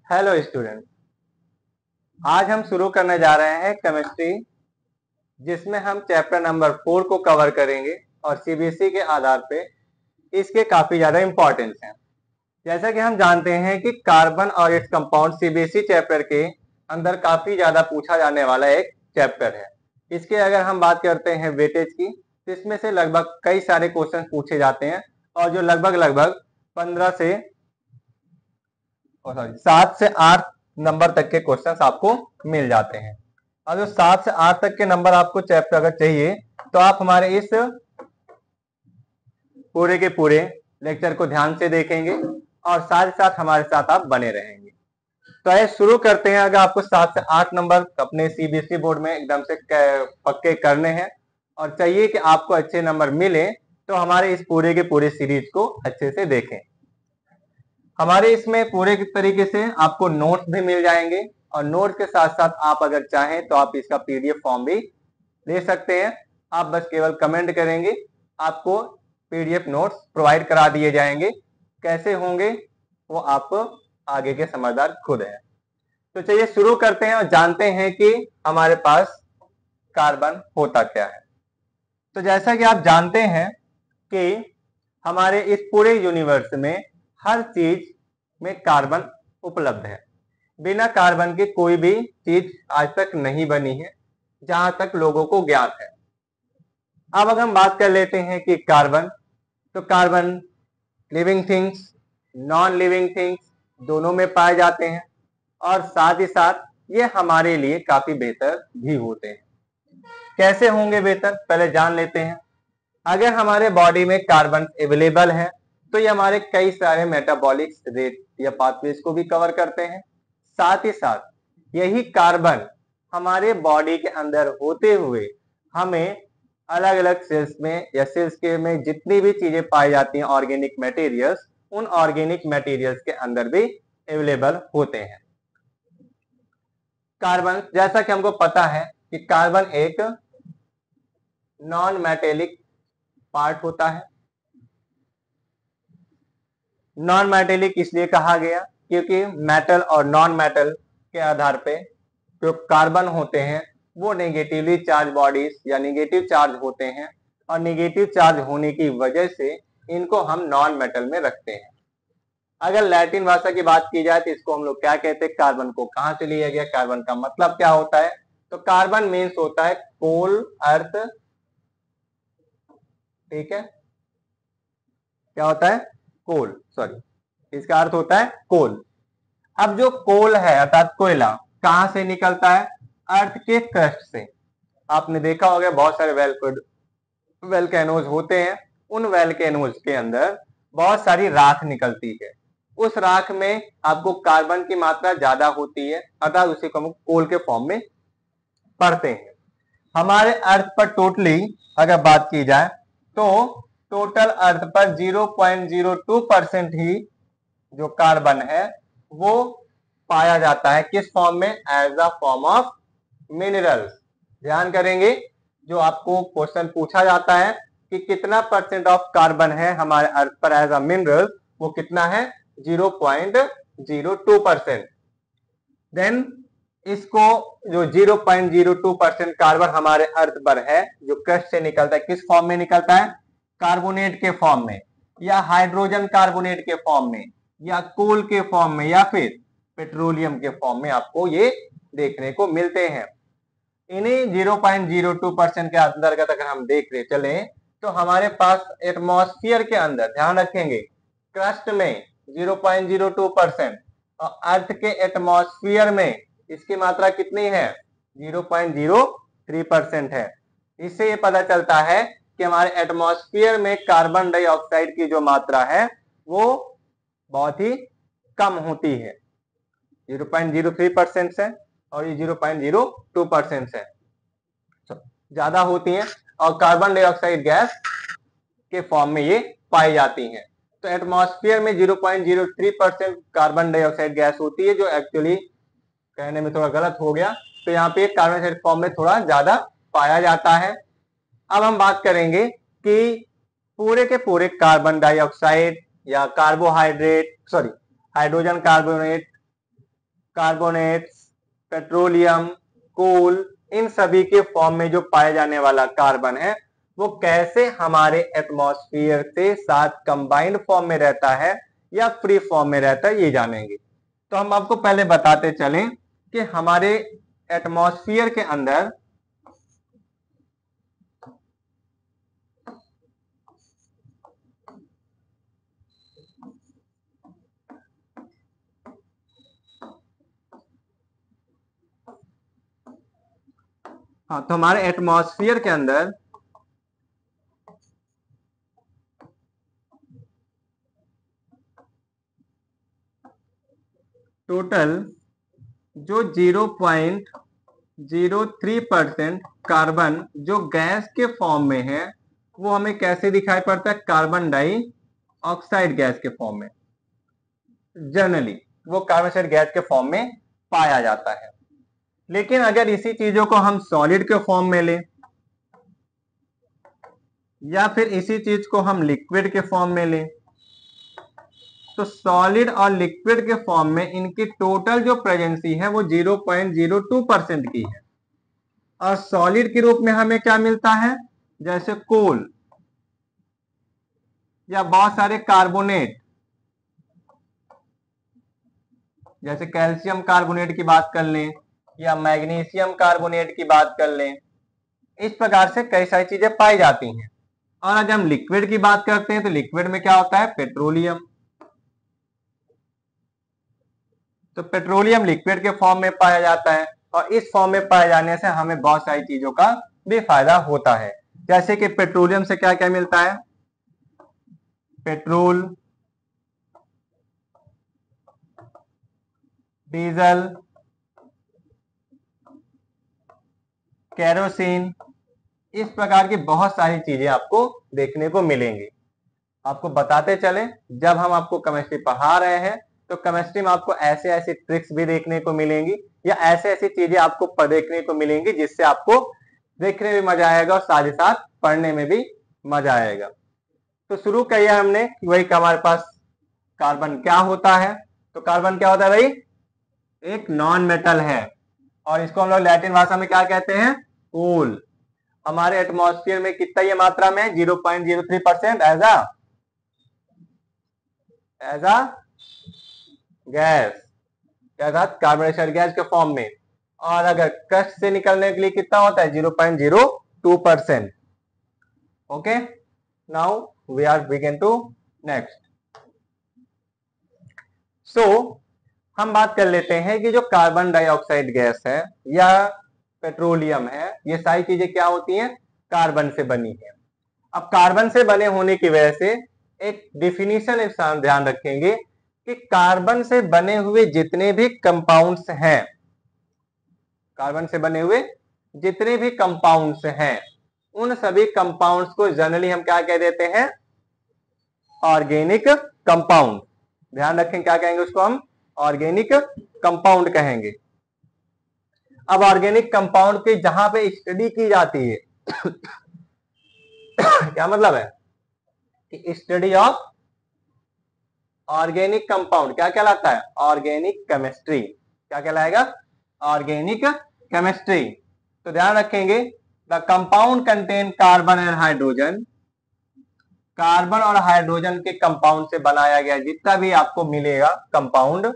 Hello student, आज हम शुरू करने जा रहे हैं केमिस्ट्री, जिसमें हम चैप्टर नंबर 4 को कवर करेंगे और सीबीएसई के आधार पे इसके काफी ज्यादा इंपॉर्टेंस हैं। जैसा कि हम जानते हैं कि कार्बन और इट्स कंपाउंड सीबीएसई चैप्टर के अंदर काफी ज्यादा पूछा जाने वाला एक चैप्टर है। इसके अगर हम बात करते हैं वेटेज की, तो इसमें से लगभग कई सारे क्वेश्चन पूछे जाते हैं और जो लगभग 15 से 7 से 8 नंबर तक के क्वेश्चंस आपको मिल जाते हैं। और जो 7 से 8 तक के नंबर आपको चैप्टर अगर चाहिए तो आप हमारे इस पूरे के पूरे लेक्चर को ध्यान से देखेंगे और साथ ही साथ हमारे साथ आप बने रहेंगे। तो आइए शुरू करते हैं। अगर आपको 7 से 8 नंबर अपने सीबीएसई बोर्ड में एकदम से पक्के करने हैं और चाहिए कि आपको अच्छे नंबर मिले, तो हमारे इस पूरे के पूरे सीरीज को अच्छे से देखें। हमारे इसमें पूरे तरीके से आपको नोट्स भी मिल जाएंगे और नोट्स के साथ साथ आप अगर चाहें तो आप इसका पीडीएफ फॉर्म भी ले सकते हैं। आप बस केवल कमेंट करेंगे, आपको पीडीएफ नोट्स प्रोवाइड करा दिए जाएंगे। कैसे होंगे वो आप आगे के समझदार खुद हैं। तो चलिए शुरू करते हैं और जानते हैं कि हमारे पास कार्बन होता क्या है। तो जैसा कि आप जानते हैं कि हमारे इस पूरे यूनिवर्स में हर चीज में कार्बन उपलब्ध है। बिना कार्बन के कोई भी चीज आज तक नहीं बनी है, जहां तक लोगों को ज्ञात है। अब अगर हम बात कर लेते हैं कि कार्बन, तो carbon living things, non living things दोनों में पाए जाते हैं और साथ ही साथ ये हमारे लिए काफी बेहतर भी होते हैं। कैसे होंगे बेहतर, पहले जान लेते हैं। अगर हमारे बॉडी में कार्बन अवेलेबल है तो ये हमारे कई सारे मेटाबॉलिक रेट या पाथवेज को भी कवर करते हैं। साथ ही साथ यही कार्बन हमारे बॉडी के अंदर होते हुए हमें अलग अलग सेल्स में या सेल्स के में जितनी भी चीजें पाई जाती हैं ऑर्गेनिक मटेरियल्स, उन ऑर्गेनिक मटेरियल्स के अंदर भी अवेलेबल होते हैं। कार्बन, जैसा कि हमको पता है कि कार्बन एक नॉन मेटेलिक पार्ट होता है। नॉन मेटेलिक इसलिए कहा गया क्योंकि मेटल और नॉन मेटल के आधार पे जो कार्बन होते हैं वो नेगेटिवली चार्ज बॉडीज या नेगेटिव चार्ज होते हैं और नेगेटिव चार्ज होने की वजह से इनको हम नॉन मेटल में रखते हैं। अगर लैटिन भाषा की बात की जाए तो इसको हम लोग क्या कहते हैं, कार्बन को कहां से लिया गया, कार्बन का मतलब क्या होता है? तो कार्बन मीन्स होता है कोल अर्थ। ठीक है, क्या होता है? कोल, सॉरी, इसका अर्थ होता है कोल। अब जो कोल है अर्थात कोयला कहां से निकलता है? अर्थ के क्रस्ट से। आपने देखा होगा बहुत सारे वेलकैनोज होते हैं, उन वेलकैनोज के अंदर बहुत सारी राख निकलती है। उस राख में आपको कार्बन की मात्रा ज्यादा होती है, अर्थात उसी को हम कोल के फॉर्म में पढ़ते हैं। हमारे अर्थ पर टोटली अगर बात की जाए तो टोटल अर्थ पर 0.02% ही जो कार्बन है वो पाया जाता है। किस फॉर्म में? As a form of minerals. ध्यान करेंगे, जो आपको क्वेश्चन पूछा जाता है कि कितना परसेंट ऑफ कार्बन है हमारे अर्थ पर एज अ मिनरल, वो कितना है? 0.02%। देन इसको जो 0.02% कार्बन हमारे अर्थ पर है जो क्रस्ट से निकलता है, किस फॉर्म में निकलता है? कार्बोनेट के फॉर्म में या हाइड्रोजन कार्बोनेट के फॉर्म में या कोल के फॉर्म में या फिर पेट्रोलियम के फॉर्म में आपको ये देखने को मिलते हैं। इन्हीं 0.02% के अंतर्गत अगर हम देख रहे चले तो हमारे पास एटमॉस्फेयर के अंदर, ध्यान रखेंगे, क्रस्ट में 0.02% और अर्थ के एटमॉस्फेयर में इसकी मात्रा कितनी है? 0.03% है। इससे ये पता चलता है कि हमारे एटमॉस्फेयर में कार्बन डाइऑक्साइड की जो मात्रा है वो बहुत ही कम होती है। 0.03% से और ये 0.02% है, ज्यादा होती है और कार्बन डाइऑक्साइड गैस के फॉर्म में ये पाई जाती हैं। तो एटमॉस्फेयर में 0.03% कार्बन डाइऑक्साइड गैस होती है, जो एक्चुअली कहने में थोड़ा गलत हो गया, तो यहाँ पे कार्बन डाइऑक्साइड फॉर्म में थोड़ा ज्यादा पाया जाता है। अब हम बात करेंगे कि पूरे के पूरे कार्बन डाइऑक्साइड या carbohydrate, sorry, hydrogen carbonate carbonates, petroleum, coal, इन सभी के फॉर्म में जो पाया जाने वाला कार्बन है वो कैसे हमारे एटमॉस्फेयर से साथ कंबाइंड फॉर्म में रहता है या फ्री फॉर्म में रहता है, ये जानेंगे। तो हम आपको पहले बताते चलें कि हमारे एटमॉस्फेयर के अंदर हाँ, तो हमारे एटमॉस्फेयर के अंदर टोटल जो 0.03% कार्बन जो गैस के फॉर्म में है वो हमें कैसे दिखाई पड़ता है, कार्बन डाइऑक्साइड गैस के फॉर्म में। जनरली वो कार्बन डाइऑक्साइड गैस के फॉर्म में पाया जाता है। लेकिन अगर इसी चीजों को हम सॉलिड के फॉर्म में लें या फिर इसी चीज को हम लिक्विड के फॉर्म में लें, तो सॉलिड और लिक्विड के फॉर्म में इनकी टोटल जो प्रेजेंसी है वो 0.02% की है। और सॉलिड के रूप में हमें क्या मिलता है, जैसे कोल या बहुत सारे कार्बोनेट, जैसे कैल्शियम कार्बोनेट की बात कर लें या मैग्नीशियम कार्बोनेट की बात कर लें, इस प्रकार से कई सारी चीजें पाई जाती हैं। और अगर हम लिक्विड की बात करते हैं तो लिक्विड में क्या होता है, पेट्रोलियम। तो पेट्रोलियम लिक्विड के फॉर्म में पाया जाता है और इस फॉर्म में पाए जाने से हमें बहुत सारी चीजों का भी फायदा होता है। जैसे कि पेट्रोलियम से क्या क्या मिलता है, पेट्रोल, डीजल, केरोसिन, इस प्रकार की बहुत सारी चीजें आपको देखने को मिलेंगी। आपको बताते चलें, जब हम आपको केमिस्ट्री पढ़ा रहे हैं तो केमिस्ट्री में आपको ऐसे ऐसे ट्रिक्स भी देखने को मिलेंगी या ऐसे ऐसी चीजें आपको देखने को मिलेंगी जिससे आपको देखने में मजा आएगा और साथ ही साथ पढ़ने में भी मजा आएगा। तो शुरू किया हमने कि वही हमारे पास कार्बन क्या होता है। तो कार्बन क्या होता है भाई, एक नॉन मेटल है और इसको हम लोग लैटिन भाषा में क्या कहते हैं, कोल। हमारे एटमॉस्फेयर में कितना ये मात्रा में, 0.03% as a gas, carbon dioxide gas के फॉर्म में। और अगर क्रस्ट से निकलने के लिए कितना होता है, 0.02%। Okay, now we are begin to next. So हम बात कर लेते हैं कि जो कार्बन डाइऑक्साइड गैस है या पेट्रोलियम है, ये सारी चीजें क्या होती हैं, कार्बन से बनी है। अब कार्बन से बने होने की वजह से एक डिफिनीशन ध्यान रखेंगे कि कार्बन से बने हुए जितने भी कंपाउंड्स हैं, कार्बन से बने हुए जितने भी कंपाउंड्स हैं, उन सभी कंपाउंड्स को जनरली हम क्या कह देते हैं, ऑर्गेनिक कंपाउंड। ध्यान रखें, क्या कहेंगे उसको हम, ऑर्गेनिक कंपाउंड कहेंगे। अब ऑर्गेनिक कंपाउंड की जहां पे स्टडी की जाती है क्या मतलब है कि स्टडी ऑफ ऑर्गेनिक कंपाउंड क्या कहलाता है, ऑर्गेनिक केमिस्ट्री। क्या कहलाएगा, ऑर्गेनिक केमिस्ट्री। तो ध्यान रखेंगे, the compound contain carbon and hydrogen. Carbon और हाइड्रोजन के कंपाउंड से बनाया गया जितना भी आपको मिलेगा कंपाउंड,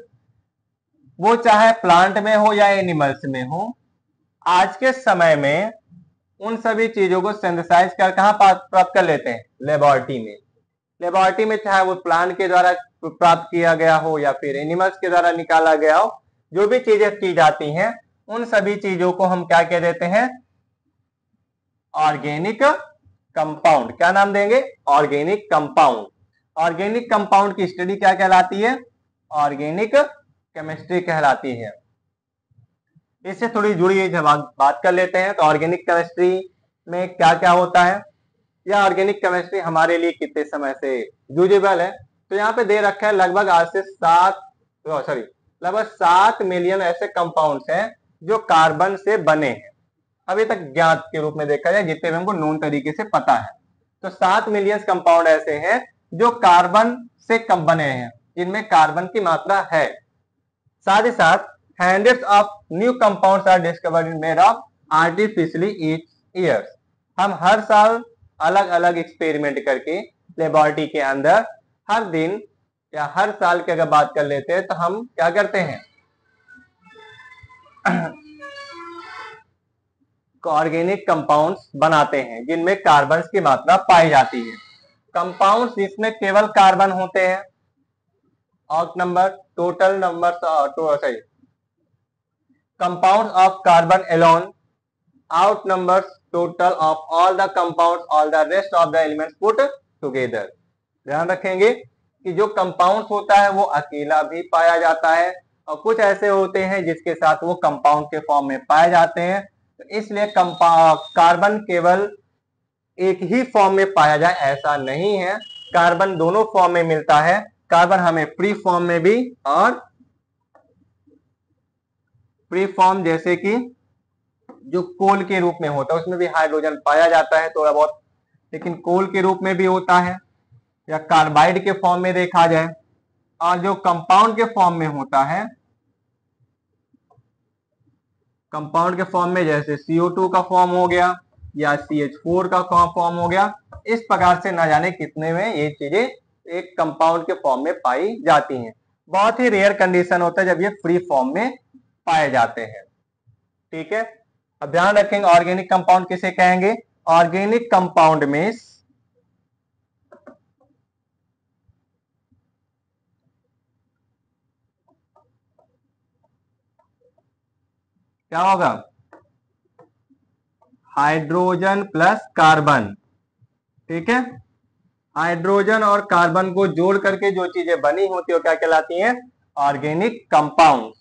वो चाहे प्लांट में हो या एनिमल्स में हो, आज के समय में उन सभी चीजों को सिंथेसाइज कर कहां प्राप्त कर लेते हैं, लेबोरेटरी में। लेबोरेटरी में चाहे वो प्लांट के द्वारा प्राप्त किया गया हो या फिर एनिमल्स के द्वारा निकाला गया हो, जो भी चीजें की जाती हैं उन सभी चीजों को हम क्या कह देते हैं, ऑर्गेनिक कंपाउंड। क्या नाम देंगे, ऑर्गेनिक कंपाउंड। ऑर्गेनिक कंपाउंड की स्टडी क्या कहलाती है, ऑर्गेनिक केमिस्ट्री कहलाती है। इससे थोड़ी जुड़ी हुई बात कर लेते हैं। तो ऑर्गेनिक केमिस्ट्री में क्या क्या होता है या ऑर्गेनिक केमिस्ट्री हमारे लिए कितने समय से यूजेबल है। तो यहाँ पे दे रखा है लगभग आज से लगभग 7 मिलियन ऐसे कंपाउंड्स हैं जो कार्बन से बने हैं, अभी तक ज्ञात के रूप में देखा जाए, जितने भी हमको नोन तरीके से पता है। तो 7 मिलियन कंपाउंड ऐसे हैं जो कार्बन से कम बने हैं, जिनमें कार्बन की मात्रा है। साथ ही साथ hundreds of new compounds are discovered in made of artificially each year. हम हर साल अलग अलग एक्सपेरिमेंट करके लेबोरेटरी के अंदर हर दिन या हर साल की अगर बात कर लेते हैं तो हम क्या करते हैं, ऑर्गेनिक कंपाउंड्स बनाते हैं जिनमें कार्बन की मात्रा पाई जाती है। कंपाउंड्स जिसमें केवल कार्बन होते हैं, आउट नंबर टोटल नंबर सही compounds of carbon alone outnumber total of all the compounds all the rest of the elements put together. ध्यान रखेंगे कि जो कंपाउंड्स होता है वो अकेला भी पाया जाता है और कुछ ऐसे होते हैं जिसके साथ वो कंपाउंड के फॉर्म में पाए जाते हैं। तो इसलिए कार्बन केवल एक ही फॉर्म में पाया जाए ऐसा नहीं है, कार्बन दोनों फॉर्म में मिलता है। कार्बन हमें फ्री फॉर्म में भी और फ्री फॉर्म जैसे कि जो कोल के रूप में होता है उसमें भी हाइड्रोजन पाया जाता है थोड़ा बहुत, लेकिन कोल के रूप में भी होता है या कार्बाइड के फॉर्म में देखा जाए। और जो कंपाउंड के फॉर्म में होता है, कंपाउंड के फॉर्म में जैसे CO2 का फॉर्म हो गया या CH4 का फॉर्म हो गया, इस प्रकार से ना जाने कितने में ये चीजें एक कंपाउंड के फॉर्म में पाई जाती हैं। बहुत ही रेयर कंडीशन होता है जब ये फ्री फॉर्म में पाए जाते हैं। ठीक है, अब ध्यान रखेंगे ऑर्गेनिक कंपाउंड किसे कहेंगे। ऑर्गेनिक कंपाउंड में क्या होगा, हाइड्रोजन प्लस कार्बन। ठीक है, हाइड्रोजन और कार्बन को जोड़ करके जो चीजें बनी होती है वो क्या कहलाती हैं, ऑर्गेनिक कंपाउंड।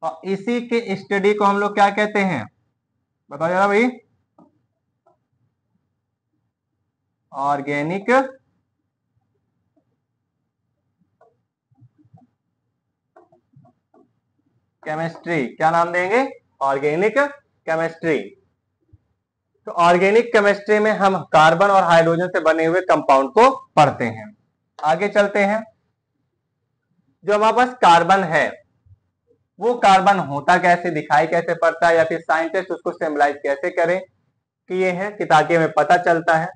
और इसी के स्टडी को हम लोग क्या कहते हैं, बताओ जरा भाई। Organic chemistry. क्या नाम देंगे, ऑर्गेनिक केमिस्ट्री। तो ऑर्गेनिक केमिस्ट्री में हम कार्बन और हाइड्रोजन से बने हुए कंपाउंड को पढ़ते हैं। आगे चलते हैं, जो हमारे पास कार्बन है वो कार्बन होता कैसे, दिखाई कैसे पड़ता है, या फिर साइंटिस्ट उसको सिंबलाइज कैसे करें कि ये है कि ताकि हमें पता चलता है।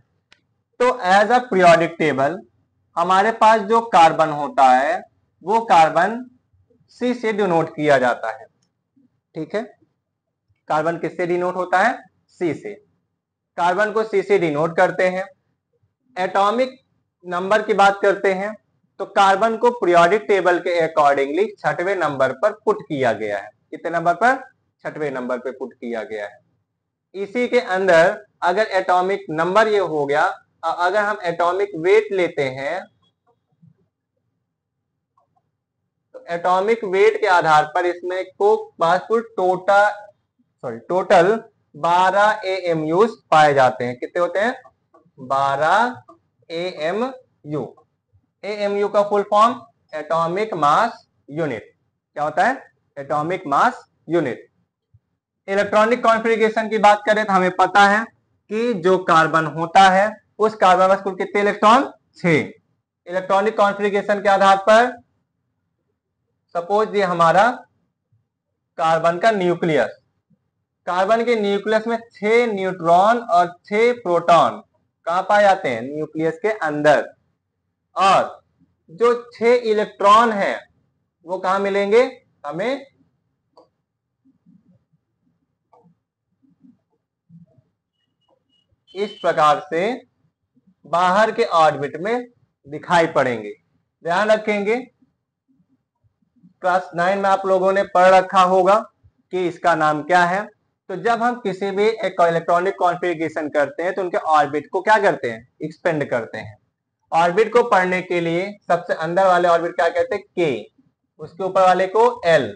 तो एज अ पीरियोडिक टेबल हमारे पास जो कार्बन होता है वो कार्बन C से डिनोट किया जाता है। ठीक है, कार्बन किससे डिनोट होता है, C से। कार्बन को C से डिनोट करते हैं। एटॉमिक नंबर की बात करते हैं तो कार्बन को पीरियोडिक टेबल के अकॉर्डिंगली 6वें नंबर पर पुट किया गया है। कितने नंबर पर, 6वें नंबर पर पुट किया गया है। इसी के अंदर अगर एटॉमिक नंबर ये हो गया, अगर हम एटॉमिक वेट लेते हैं तो एटॉमिक वेट के आधार पर इसमें को टोटल 12 AMUs पाए जाते हैं। कितने होते हैं, 12 AMU। AMU का full form atomic mass unit. क्या होता है, atomic mass unit. Electronic configuration की बात करें तो हमें पता है कि जो कार्बन होता है उस कार्बन में कुल कितने इलेक्ट्रॉन, 6। इलेक्ट्रॉनिक कॉन्फ़िगरेशन के आधार पर सपोज ये हमारा कार्बन का न्यूक्लियस, कार्बन के न्यूक्लियस में 6 न्यूट्रॉन और 6 प्रोटॉन कहां पाए जाते हैं, न्यूक्लियस के अंदर। और जो 6 इलेक्ट्रॉन है वो कहां मिलेंगे हमें, इस प्रकार से बाहर के ऑर्बिट में दिखाई पड़ेंगे। ध्यान रखेंगे क्लास 9 में आप लोगों ने पढ़ रखा होगा कि इसका नाम क्या है। तो जब हम किसी भी एक इलेक्ट्रॉनिक कॉन्फ़िगरेशन करते हैं तो उनके ऑर्बिट को क्या करते हैं, एक्सपेंड करते हैं। ऑर्बिट को पढ़ने के लिए सबसे अंदर वाले ऑर्बिट क्या कहते हैं, K, उसके ऊपर वाले को L,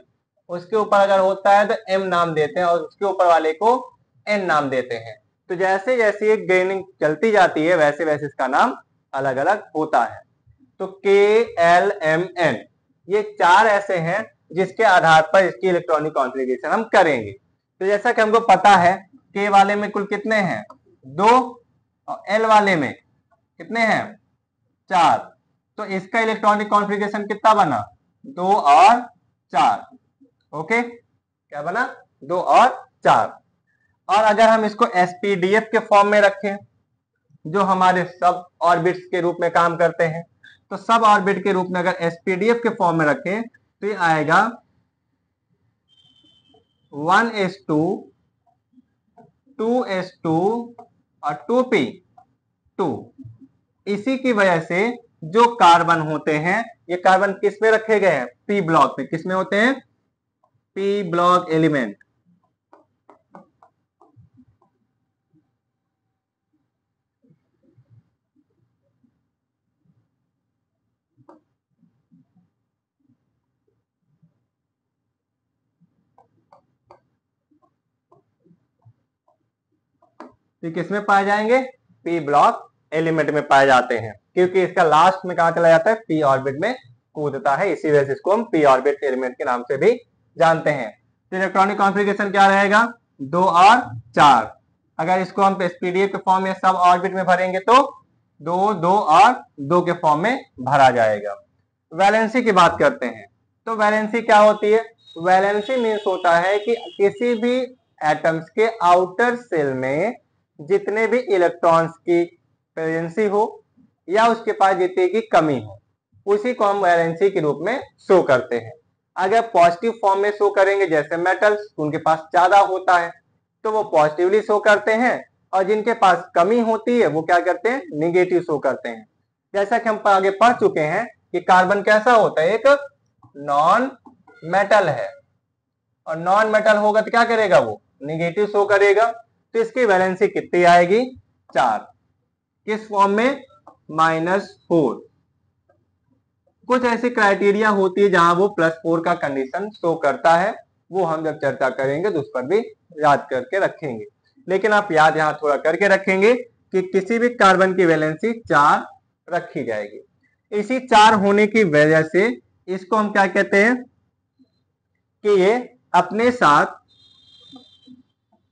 उसके ऊपर अगर होता है तो M नाम देते हैं और उसके ऊपर वाले को N नाम देते हैं। तो जैसे जैसे ये गेनिंग चलती जाती है वैसे वैसे इसका नाम अलग अलग होता है। तो K, L, M, N ये 4 ऐसे हैं जिसके आधार पर इसकी इलेक्ट्रॉनिक कॉन्फ़िगरेशन हम करेंगे। तो जैसा कि हमको पता है K वाले में कुल कितने हैं, 2, और L वाले में कितने हैं, 4। तो इसका इलेक्ट्रॉनिक कॉन्फ़िगरेशन कितना बना, 2 और 4। ओके, क्या बना, 2 और 4। और अगर हम इसको एसपीडीएफ के फॉर्म में रखें, जो हमारे सब ऑर्बिट्स के रूप में काम करते हैं, तो सब ऑर्बिट के रूप में अगर एसपीडीएफ के फॉर्म में रखें तो ये आएगा 1s2, 2s2 और 2p2। इसी की वजह से जो कार्बन होते हैं, ये कार्बन किस में रखे गए हैं, पी ब्लॉक में। किस में होते हैं, पी ब्लॉक एलिमेंट। तो किस में पाए जाएंगे, पी ब्लॉक एलिमेंट में पाए जाते हैं, क्योंकि इसका लास्ट में कहां चला जाता है, पी ऑर्बिट में कूदता है। इसी वजह से इसको हम पी ऑर्बिट एलिमेंट के नाम से भी जानते हैं। तो इलेक्ट्रॉनिक कॉन्फ़िगरेशन क्या रहेगा, 2 और 4। अगर इसको हम एसपीडीएफ के फॉर्म में सब ऑर्बिट में भरेंगे तो 2, 2 और 2 के फॉर्म में भरा जाएगा। वैलेंसी की बात करते हैं, तो वैलेंसी क्या होती है, वैलेंसी मीन्स होता है कि किसी भी एटम्स के आउटर सेल में जितने भी इलेक्ट्रॉन्स की प्रेजेंसी हो या उसके पास जितने की कमी हो, उसी को हम वैलेंसी के रूप में शो करते हैं। अगर पॉजिटिव फॉर्म में शो करेंगे, जैसे मेटल्स, उनके पास ज्यादा होता है तो वो पॉजिटिवली शो करते हैं, और जिनके पास कमी होती है वो क्या करते हैं, निगेटिव शो करते हैं। जैसा कि हम आगे पढ़ चुके हैं कि कार्बन कैसा होता है, एक नॉन मेटल है, और नॉन मेटल होगा तो क्या करेगा, वो निगेटिव शो करेगा। तो इसकी वैलेंसी कितनी आएगी, 4। किस फॉर्म में, -4। कुछ ऐसी क्राइटेरिया होती है जहां वो +4 का कंडीशन शो करता है, वो हम जब चर्चा करेंगे तो उस पर भी याद करके रखेंगे। लेकिन आप याद यहां थोड़ा करके रखेंगे कि किसी भी कार्बन की वैलेंसी 4 रखी जाएगी। इसी 4 होने की वजह से इसको हम क्या कहते हैं कि ये अपने साथ,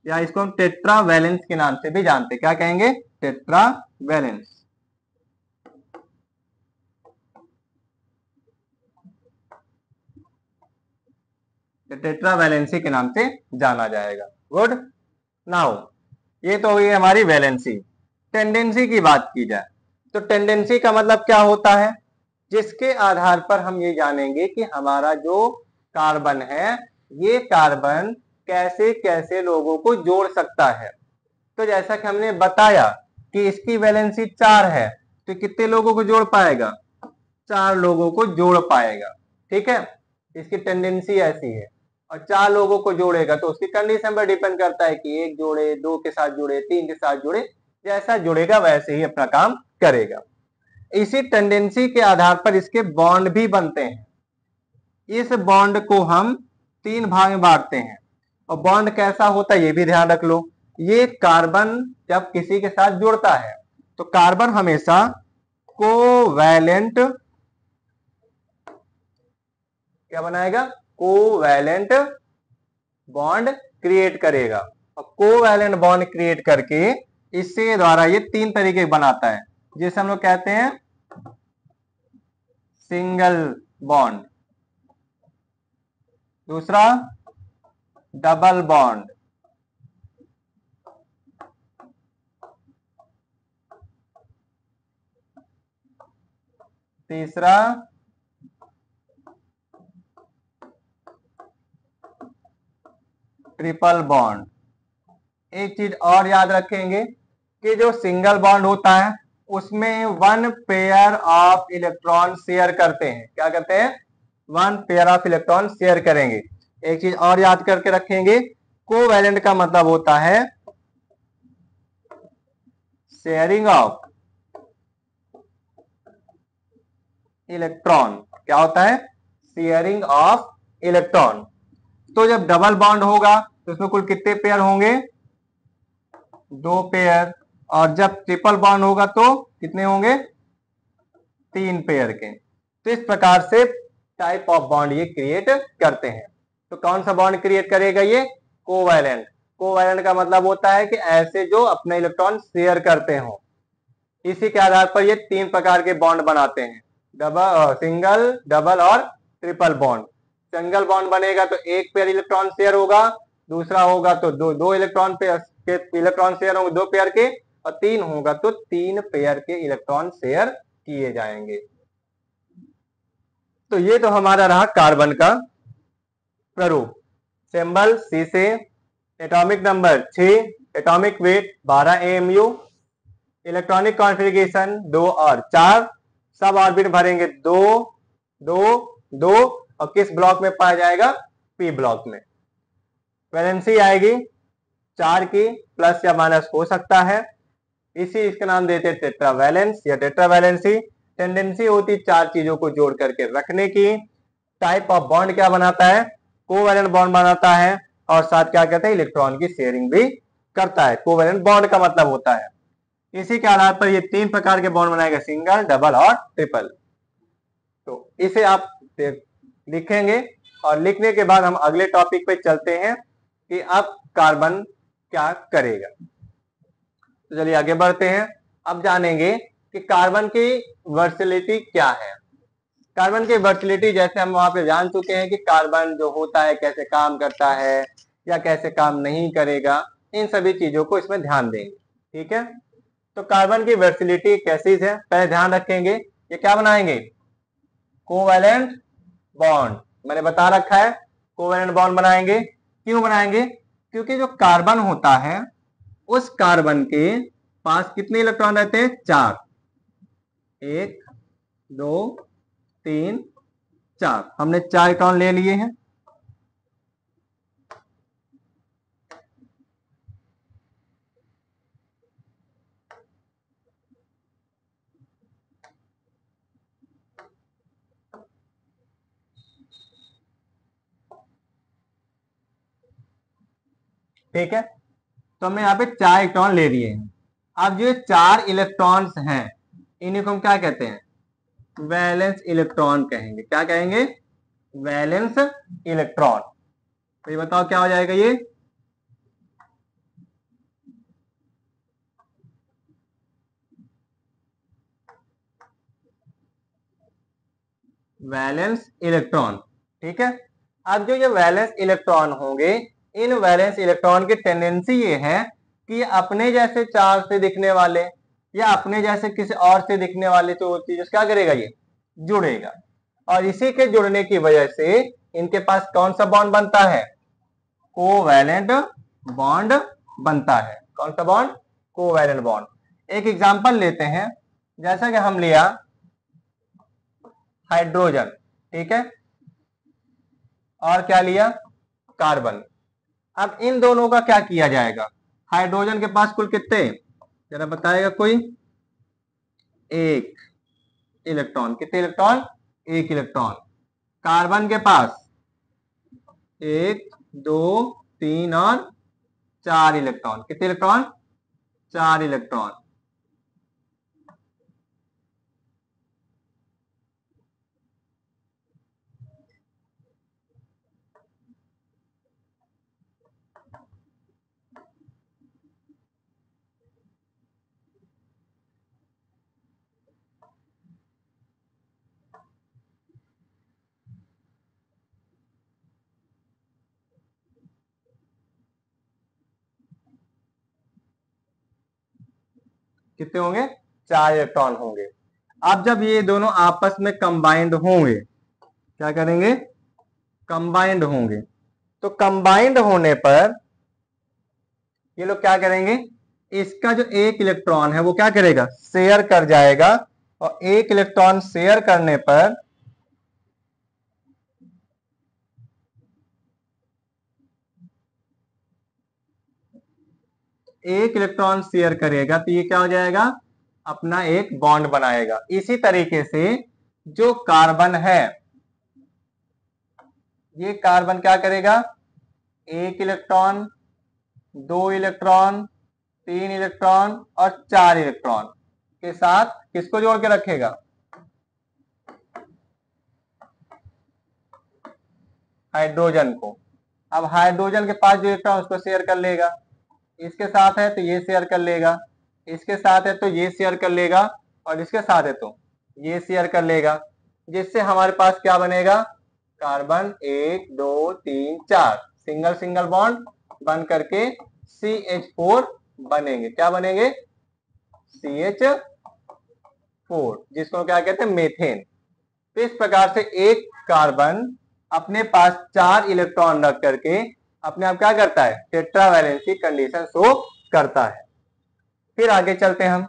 या इसको हम टेट्रा वैलेंस के नाम से भी जानते हैं। क्या कहेंगे, टेट्रा वैलेंस। टेट्रा वैलेंसी के नाम से जाना जाएगा। गुड। नाउ ये तो हुई हमारी वैलेंसी। टेंडेंसी की बात की जाए तो टेंडेंसी का मतलब क्या होता है, जिसके आधार पर हम ये जानेंगे कि हमारा जो कार्बन है, ये कार्बन कैसे कैसे लोगों को जोड़ सकता है। तो जैसा कि हमने बताया कि इसकी वैलेंसी 4 है, तो कितने लोगों को जोड़ पाएगा, 4 लोगों को जोड़ पाएगा। ठीक है, इसकी टेंडेंसी ऐसी है। और 4 लोगों को जोड़ेगा तो उसकी कंडीशन पर डिपेंड करता है कि 1 जोड़े, 2 के साथ जुड़े, 3 के साथ जुड़े, जैसा जुड़ेगा वैसे ही अपना काम करेगा। इसी टेंडेंसी के आधार पर इसके बॉन्ड भी बनते हैं। इस बॉन्ड को हम 3 भाग में बांटते हैं, और बॉन्ड कैसा होता है ये भी ध्यान रख लो। ये कार्बन जब किसी के साथ जुड़ता है तो कार्बन हमेशा कोवैलेंट, क्या बनाएगा, कोवैलेंट बॉन्ड क्रिएट करेगा। और कोवैलेंट बॉन्ड क्रिएट करके इसके द्वारा ये 3 तरीके बनाता है, जिसे हम लोग कहते हैं सिंगल बॉन्ड, दूसरा डबल बॉन्ड, तीसरा ट्रिपल बॉन्ड। एक चीज और याद रखेंगे कि जो सिंगल बॉन्ड होता है उसमें 1 पेयर ऑफ इलेक्ट्रॉन शेयर करते हैं। क्या करते हैं, 1 पेयर ऑफ इलेक्ट्रॉन शेयर करेंगे। एक चीज और याद करके रखेंगे, कोवैलेंट का मतलब होता है शेयरिंग ऑफ इलेक्ट्रॉन। क्या होता है, शेयरिंग ऑफ इलेक्ट्रॉन। तो जब डबल बॉन्ड होगा तो इसमें कुल कितने पेयर होंगे, 2 पेयर। और जब ट्रिपल बॉन्ड होगा तो कितने होंगे, 3 पेयर के। तो इस प्रकार से टाइप ऑफ बॉन्ड ये क्रिएट करते हैं। तो कौन सा बॉन्ड क्रिएट करेगा ये, कोवैलेंट। कोवैलेंट का मतलब होता है कि ऐसे जो अपने इलेक्ट्रॉन शेयर करते हो। इसी के आधार पर ये 3 प्रकार के बॉन्ड बनाते हैं, डबल, सिंगल, डबल और ट्रिपल बॉन्ड। सिंगल बॉन्ड बनेगा तो एक पेयर इलेक्ट्रॉन शेयर होगा, दूसरा होगा तो दो इलेक्ट्रॉन पेयर के इलेक्ट्रॉन शेयर होंगे 2 पेयर के, और 3 होगा तो 3 पेयर के इलेक्ट्रॉन शेयर किए जाएंगे। तो ये तो हमारा रहा कार्बन का प्रारूप। सिंबल सी से, atomic number 6, atomic weight 12 AMU, electronic configuration 2 और 4, सब ऑर्बिट भरेंगे 2 2 2, और किस ब्लॉक में पाया जाएगा? पी ब्लॉक में। वैलेंसी आएगी 4 की, प्लस या माइनस हो सकता है, इसी इसका नाम देते हैं टेट्रावैलेंस या टेट्रावैलेंसी। टेंडेंसी होती 4 चीजों को जोड़ करके रखने की। टाइप ऑफ बॉन्ड क्या बनाता है? कोवैलेंट बॉन्ड बनाता है, और साथ क्या कहते हैं? इलेक्ट्रॉन की शेयरिंग भी करता है। कोवैलेंट बॉन्ड का मतलब होता है। इसी के आधार पर ये 3 प्रकार के बॉन्ड बनाएगा, सिंगल, डबल और ट्रिपल। तो इसे आप लिखेंगे, और लिखने के बाद हम अगले टॉपिक पे चलते हैं कि अब कार्बन क्या करेगा। तो चलिए आगे बढ़ते हैं। अब जानेंगे कि कार्बन की वर्सैटिलिटी क्या है। कार्बन की वर्सैटिलिटी जैसे हम वहां पे जान चुके हैं कि कार्बन जो होता है कैसे काम करता है या कैसे काम नहीं करेगा, इन सभी चीजों को इसमें ध्यान देंगे। ठीक है, तो कार्बन की वर्सैटिलिटी कैसी है पहले ध्यान रखेंगे। ये क्या बनाएंगे? Covalent bond. मैंने बता रखा है कोवैलेंट बॉन्ड बनाएंगे। क्यों बनाएंगे? क्योंकि जो कार्बन होता है उस कार्बन के पास कितने इलेक्ट्रॉन रहते हैं? 4, 1 2 3 4। हमने 4 इलेक्ट्रॉन ले लिए हैं। ठीक है, तो हमने यहाँ पे 4 इलेक्ट्रॉन ले लिए हैं। अब जो 4 इलेक्ट्रॉन्स हैं इन्हीं को हम क्या कहते हैं? वैलेंस इलेक्ट्रॉन कहेंगे। क्या कहेंगे? Valence electron. तो ये बताओ क्या हो जाएगा? ये वैलेंस इलेक्ट्रॉन। ठीक है, अब जो ये वैलेंस इलेक्ट्रॉन होंगे, इन वैलेंस इलेक्ट्रॉन की टेंडेंसी ये है कि अपने जैसे चार्ज से दिखने वाले या अपने जैसे किसी और से दिखने वाले तो चीज क्या करेगा? ये जुड़ेगा, और इसी के जुड़ने की वजह से इनके पास कौन सा बॉन्ड बनता है? कोवैलेंट बॉन्ड बनता है। कौन सा बॉन्ड? Covalent bond. एक एग्जांपल लेते हैं, जैसा कि हम लिया हाइड्रोजन, ठीक है, और क्या लिया? कार्बन। अब इन दोनों का क्या किया जाएगा? हाइड्रोजन के पास कुल कितने, जरा बताएगा कोई? 1 इलेक्ट्रॉन। कितने इलेक्ट्रॉन? 1 इलेक्ट्रॉन। कार्बन के पास 1 2 3 और 4 इलेक्ट्रॉन। कितने इलेक्ट्रॉन? 4 इलेक्ट्रॉन। कितने होंगे? 4 इलेक्ट्रॉन होंगे। अब जब ये दोनों आपस में कंबाइंड होंगे, क्या करेंगे? कंबाइंड होंगे। तो कंबाइंड होने पर ये लोग क्या करेंगे? इसका जो 1 इलेक्ट्रॉन है वो क्या करेगा? शेयर कर जाएगा, और 1 इलेक्ट्रॉन शेयर करने पर एक इलेक्ट्रॉन शेयर करेगा तो ये क्या हो जाएगा? अपना एक बॉन्ड बनाएगा। इसी तरीके से जो कार्बन है, ये कार्बन क्या करेगा? 1 इलेक्ट्रॉन, 2 इलेक्ट्रॉन, 3 इलेक्ट्रॉन और 4 इलेक्ट्रॉन के साथ किसको जोड़ के रखेगा? हाइड्रोजन को। अब हाइड्रोजन के पास जो इलेक्ट्रॉन उसको शेयर कर लेगा, इसके साथ है तो ये शेयर कर लेगा, इसके साथ है तो ये शेयर कर लेगा, और इसके साथ है तो ये शेयर कर लेगा, जिससे हमारे पास क्या बनेगा? कार्बन 1 2 3 4 सिंगल सिंगल बॉन्ड बन करके CH4 बनेंगे। क्या बनेंगे? CH4, जिसको क्या कहते हैं? मेथेन। तो इस प्रकार से एक कार्बन अपने पास 4 इलेक्ट्रॉन रख करके अपने आप क्या करता है? टेट्रावैलेंसी कंडीशन शो करता है। फिर आगे चलते हैं हम।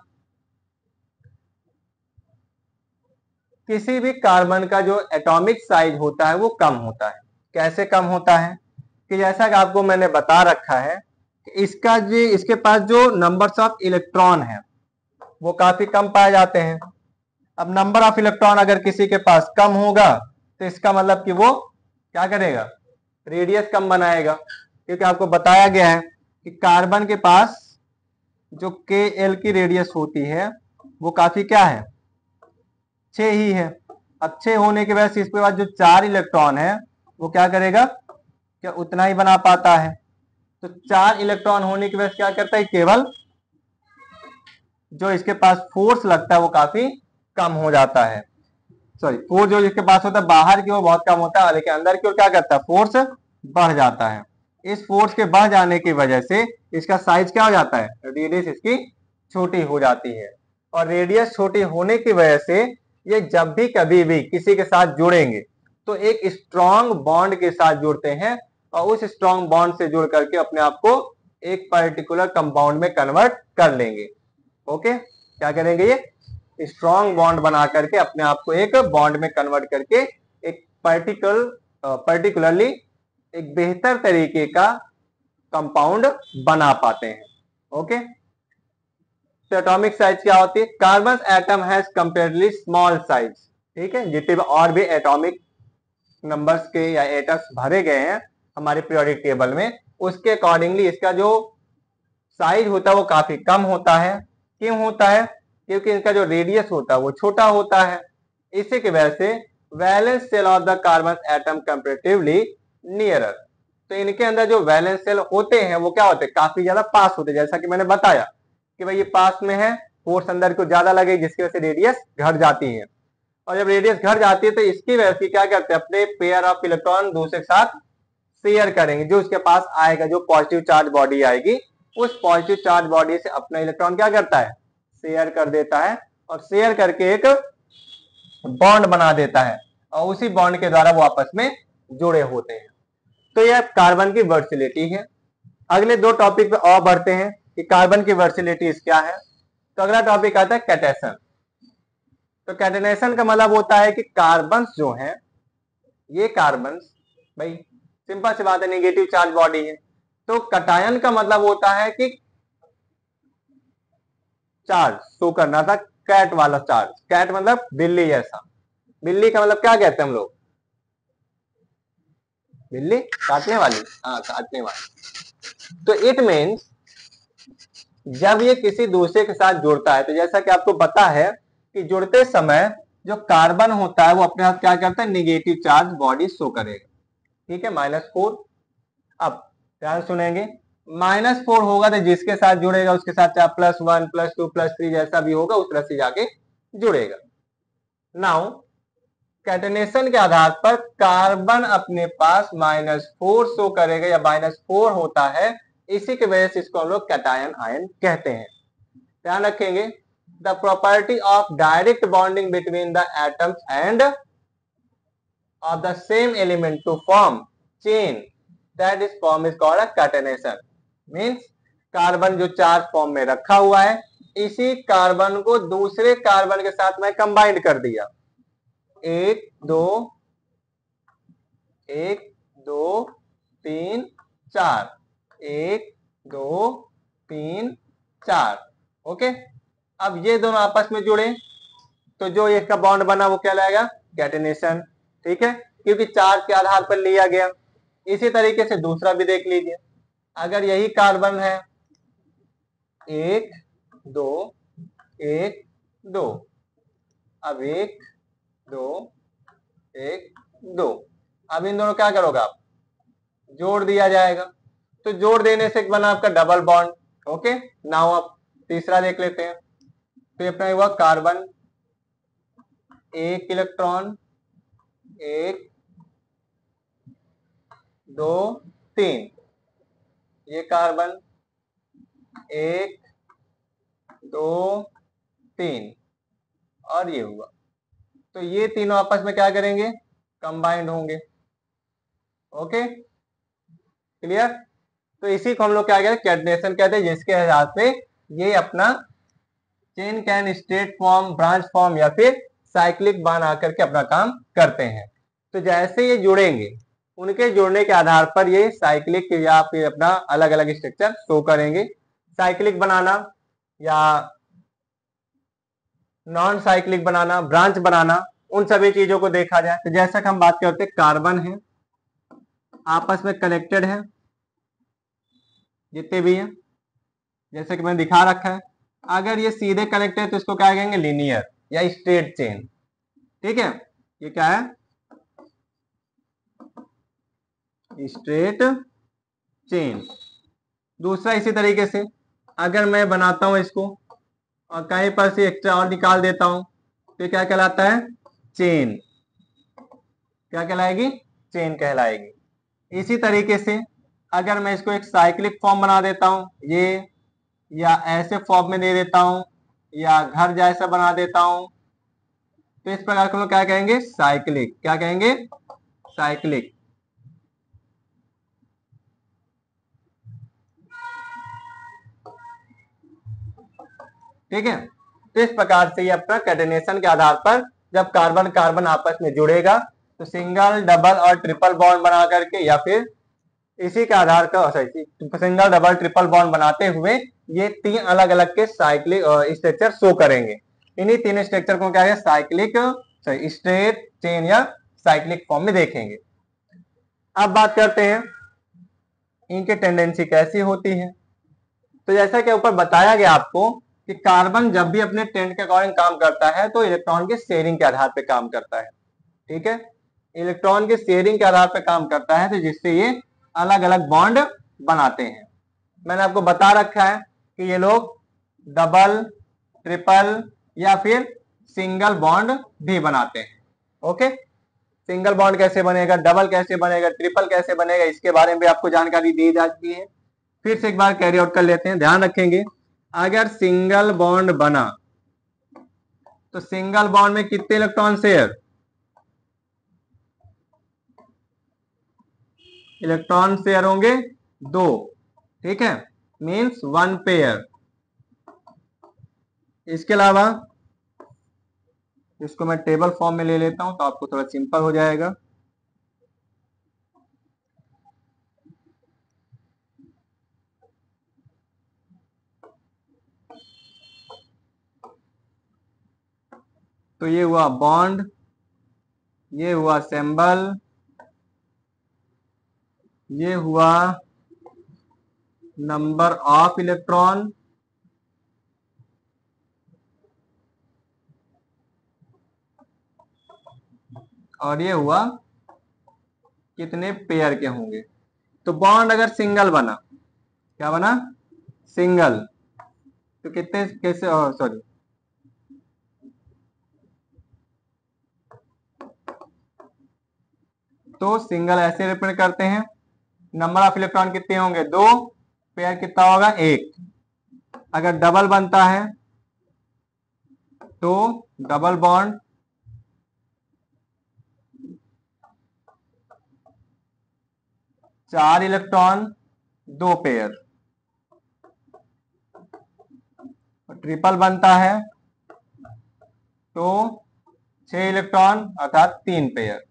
किसी भी कार्बन का जो एटॉमिक साइज होता है वो कम होता है। कैसे कम होता है? कि जैसा कि आपको मैंने बता रखा है कि इसके पास जो नंबर्स ऑफ इलेक्ट्रॉन है वो काफी कम पाए जाते हैं। अब नंबर ऑफ इलेक्ट्रॉन अगर किसी के पास कम होगा तो इसका मतलब कि वो क्या करेगा? रेडियस कम बनाएगा, क्योंकि आपको बताया गया है कि कार्बन के पास जो Kl की रेडियस होती है वो काफी क्या है? 6 ही है। अब 6 होने की वजह से इसके बाद जो 4 इलेक्ट्रॉन है वो क्या करेगा? क्या उतना ही बना पाता है। तो 4 इलेक्ट्रॉन होने की वजह से क्या करता है? केवल जो इसके पास फोर्स लगता है वो काफी कम हो जाता है। सॉरी, फोर्स जो इसके पास होता है बाहर की ओर बहुत कम होता है, लेकिन अंदर की ओर क्या करता है? फोर्स बढ़ जाता है। इस फोर्स के बढ़ जाने की वजह से इसका साइज क्या हो जाता है? रेडियस इसकी छोटी हो जाती है। और रेडियस छोटी होने की वजह से ये जब भी कभी भी किसी के साथ जुड़ेंगे तो एक स्ट्रॉन्ग बॉन्ड के साथ जुड़ते हैं, और उस स्ट्रॉन्ग बॉन्ड से जुड़ करके अपने आप को एक पर्टिकुलर कंपाउंड में कन्वर्ट कर लेंगे। ओके, क्या करेंगे? ये स्ट्रॉन्ग बॉन्ड बना करके अपने आप को एक बॉन्ड में कन्वर्ट करके एक पर्टिकुलरली एक बेहतर तरीके का कंपाउंड बना पाते हैं। ओके, तो एटॉमिक साइज क्या होती है? Carbon atom has comparatively small size. ठीक है, जितने भी और भी एटॉमिक नंबर्स के या एटम्स भरे गए हैं हमारे पीरियोडिक टेबल में, उसके अकॉर्डिंगली इसका जो साइज होता है वो काफी कम होता है। क्यों होता है? क्योंकि इनका जो रेडियस होता है वो छोटा होता है। इसी की वजह से valence shell of the carbon atom comparatively nearer. तो इनके अंदर जो वैलेंस सेल होते हैं वो क्या होते हैं? काफी ज्यादा पास होते हैं। जैसा कि मैंने बताया कि भाई ये पास में है, फोर्स अंदर को ज्यादा लगेगी, जिसकी वजह से रेडियस घट जाती है। और जब रेडियस घट जाती है तो इसकी वजह से क्या करते हैं? अपने पेयर ऑफ इलेक्ट्रॉन दूसरे के साथ शेयर करेंगे। जो उसके पास आएगा, जो पॉजिटिव चार्ज बॉडी आएगी, उस पॉजिटिव चार्ज बॉडी से अपना इलेक्ट्रॉन क्या करता है? शेयर कर देता है, और शेयर करके एक बॉन्ड बना देता है, और उसी बॉन्ड के द्वारा वो आपस में जुड़े होते हैं। तो यह कार्बन की वर्सिलिटी है। अगले दो टॉपिक पे और बढ़ते हैं कि कार्बन की वर्सिलिटी क्या है। तो अगला टॉपिक आता है कैटेशन। तो कैटेनेशन का मतलब होता है कि कार्बन्स जो हैं, ये कार्बन्स भाई सिंपल सी बात है, नेगेटिव चार्ज बॉडी है। तो कटायन का मतलब होता है कि चार्ज शो करना था, कैट वाला चार्ज। कैट मतलब बिल्ली जैसा। बिल्ली का मतलब क्या कहते हैं हम लोग? बिल्ली काटने वाली, हाँ काटने वाली। तो इट मीन्स जब ये किसी दूसरे के साथ जुड़ता है, तो जैसा कि आपको पता है कि जुड़ते समय जो कार्बन होता है वो अपने आप क्या करता है? निगेटिव चार्ज बॉडी शो करेगा। ठीक है, -4। अब ध्यान सुनेंगे, -4 होगा तो जिसके साथ जुड़ेगा उसके साथ चाहे +1 +2 +3 जैसा भी होगा उस तरह से जाके जुड़ेगा। नाउ कैटेनेशन के आधार पर कार्बन अपने पास -4 शो करेगा या -4 होता है। इसी की वजह से इसको हम लोग कैटायन आयन कहते हैं। ध्यान रखेंगे, the property of direct bonding between the atoms and of the same element to form chain, that is form is called a catenation. Means carbon जो चार्ज फॉर्म में रखा हुआ है, इसी कार्बन को दूसरे कार्बन के साथ मैं कंबाइंड कर दिया। 1 2 1 2 3 4 1 2 3 4। ओके, अब ये दोनों आपस में जुड़े तो जो इसका बॉन्ड बना वो क्या लाएगा? कैटेनेशन। ठीक है, क्योंकि चार्ज के आधार पर लिया गया। इसी तरीके से दूसरा भी देख लीजिए। अगर यही कार्बन है 1 2 1 2, अब 1 2 1 2, अब इन दोनों क्या करोगे आप? जोड़ दिया जाएगा। तो जोड़ देने से बना आपका डबल बॉन्ड। ओके, नाउ आप तीसरा देख लेते हैं। तो अपना हुआ कार्बन 1 इलेक्ट्रॉन 1 2 3, ये कार्बन 1 2 3, और ये हुआ। तो ये तीनों आपस में क्या करेंगे, कंबाइंड होंगे। Okay, clear. तो इसी को हम लोग क्या कहते हैं, कैटनेशन कहते हैं, जिसके हिसाब से ये अपना chain can state form, branch form या फिर साइक्लिक बॉन्ड आकर के अपना काम करते हैं। तो जैसे ये जुड़ेंगे, उनके जुड़ने के आधार पर ये साइक्लिक या फिर अपना अलग अलग स्ट्रक्चर शो करेंगे। साइक्लिक बनाना या नॉन साइक्लिक बनाना, ब्रांच बनाना, उन सभी चीजों को देखा जाए तो जैसा कि हम बात करते हैं, कार्बन है आपस में कनेक्टेड है, जितने भी हैं जैसे कि मैंने दिखा रखा है। अगर ये सीधे कनेक्ट है तो इसको क्या कहेंगे, लीनियर या स्ट्रेट चेन। ठीक है, ये क्या है, स्ट्रेट चेन। दूसरा इसी तरीके से अगर मैं बनाता हूं इसको और कहीं पर से एक्स्ट्रा और निकाल देता हूं तो क्या कहलाता है, चेन। क्या कहलाएगी, चेन कहलाएगी। इसी तरीके से अगर मैं इसको एक साइक्लिक फॉर्म बना देता हूं, ये या ऐसे फॉर्म में दे देता हूं या घर जैसा बना देता हूं, तो इस प्रकार को हम लोग क्या कहेंगे, साइक्लिक। क्या कहेंगे, साइक्लिक। ठीक है, तो इस प्रकार से ये अपना कैटेनेशन के आधार पर जब कार्बन कार्बन आपस में जुड़ेगा तो सिंगल डबल और ट्रिपल बॉन्ड बना करके या फिर इसी के आधार का सिंगल डबल ट्रिपल बॉन्ड बनाते हुए ये तीन अलग अलग के साइक्लिक स्ट्रक्चर शो करेंगे। इन्हीं तीन स्ट्रक्चर को क्या है, साइक्लिक स्ट्रेट चेन या साइक्लिक फॉर्म में देखेंगे। अब बात करते हैं इनकी टेंडेंसी कैसी होती है। तो जैसा कि ऊपर बताया गया आपको कि कार्बन जब भी अपने टेंट के अकॉर्डिंग काम करता है तो इलेक्ट्रॉन के शेयरिंग के आधार पर काम करता है। ठीक है, इलेक्ट्रॉन के शेयरिंग के आधार पर काम करता है, तो जिससे ये अलग अलग बॉन्ड बनाते हैं। मैंने आपको बता रखा है कि ये लोग डबल, ट्रिपल या फिर सिंगल बॉन्ड भी बनाते हैं। ओके, सिंगल बॉन्ड कैसे बनेगा, डबल कैसे बनेगा, ट्रिपल कैसे बनेगा, इसके बारे में भी आपको जानकारी दी जाती है। फिर से एक बार कैरी आउट कर लेते हैं। ध्यान रखेंगे, अगर सिंगल बॉन्ड बना तो सिंगल बॉन्ड में कितने इलेक्ट्रॉन शेयर, इलेक्ट्रॉन शेयर होंगे 2। ठीक है, मींस 1 पेयर। इसके अलावा इसको मैं टेबल फॉर्म में ले लेता हूं तो आपको थोड़ा सिंपल हो जाएगा। तो ये हुआ बॉन्ड, ये हुआ सिंबल, ये हुआ नंबर ऑफ इलेक्ट्रॉन, और ये हुआ कितने पेयर के होंगे। तो बॉन्ड अगर सिंगल बना, क्या बना, सिंगल, तो कितने कैसे, सॉरी, तो सिंगल ऐसे रिप्रेजेंट करते हैं। नंबर ऑफ इलेक्ट्रॉन कितने होंगे, 2, पेयर कितना होगा, 1। अगर डबल बनता है तो डबल बॉन्ड, चार इलेक्ट्रॉन 2 पेयर। ट्रिपल बनता है तो 6 इलेक्ट्रॉन अर्थात 3 पेयर।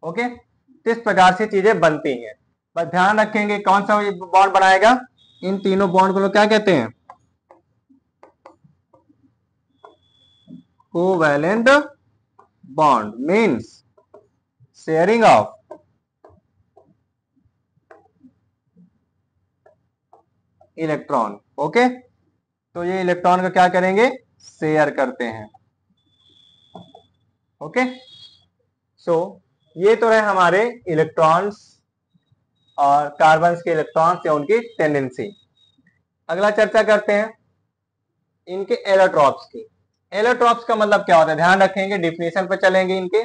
ओके, तो इस प्रकार से चीजें बनती हैं। बस ध्यान रखेंगे कौन सा बॉन्ड बनाएगा, इन तीनों बॉन्ड को लोग क्या कहते हैं, covalent bond, means sharing of electron. Okay, तो ये इलेक्ट्रॉन को क्या करेंगे, शेयर करते हैं। ओके, सो ये तो है हमारे इलेक्ट्रॉन्स और कार्बन के इलेक्ट्रॉन्स या उनकी टेंडेंसी। अगला चर्चा करते हैं इनके एलोट्रॉप्स की। एलोट्रॉप्स का मतलब क्या होता है, ध्यान रखेंगे, डिफिनेशन पर चलेंगे इनके।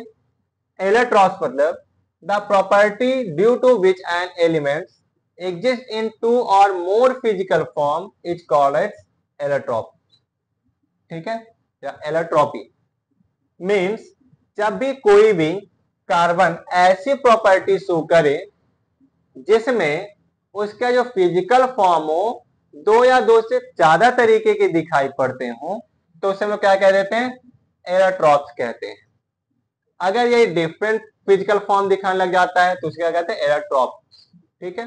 एलोट्रॉप्स मतलब the property due to which an element exist in two और more physical form is called as allotropy. ठीक है, या एलोट्रॉपी मीन्स जब भी कोई भी कार्बन ऐसी प्रॉपर्टी शो करे जिसमें उसका जो फिजिकल फॉर्म हो दो या दो से ज्यादा तरीके के दिखाई पड़ते हो, तो उसे हम क्या कह देते हैं, एलोट्रॉप्स कहते हैं। अगर ये डिफरेंट फिजिकल फॉर्म दिखाने लग जाता है तो उसे क्या कहते हैं, एलोट्रॉप्स। ठीक है,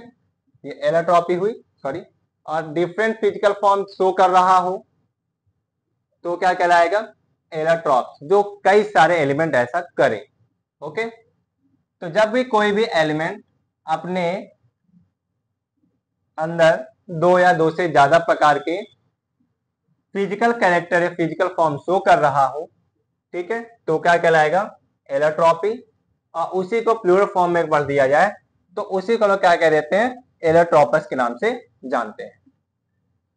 ये एलोट्रॉपी हुई, सॉरी। और डिफरेंट फिजिकल फॉर्म शो कर रहा हो तो क्या कहलाएगा, एलोट्रॉप्स, जो कई सारे एलिमेंट ऐसा करें। ओके, तो जब भी कोई भी एलिमेंट अपने अंदर दो या दो से ज्यादा प्रकार के फिजिकल कैरेक्टर या फिजिकल फॉर्म शो कर रहा हो, ठीक है, तो क्या कहलाएगा, एलोट्रॉपी। और उसी को प्लूरल फॉर्म में बढ़ दिया जाए तो उसी को लोग क्या कह देते हैं, एलोट्रोपस के नाम से जानते हैं।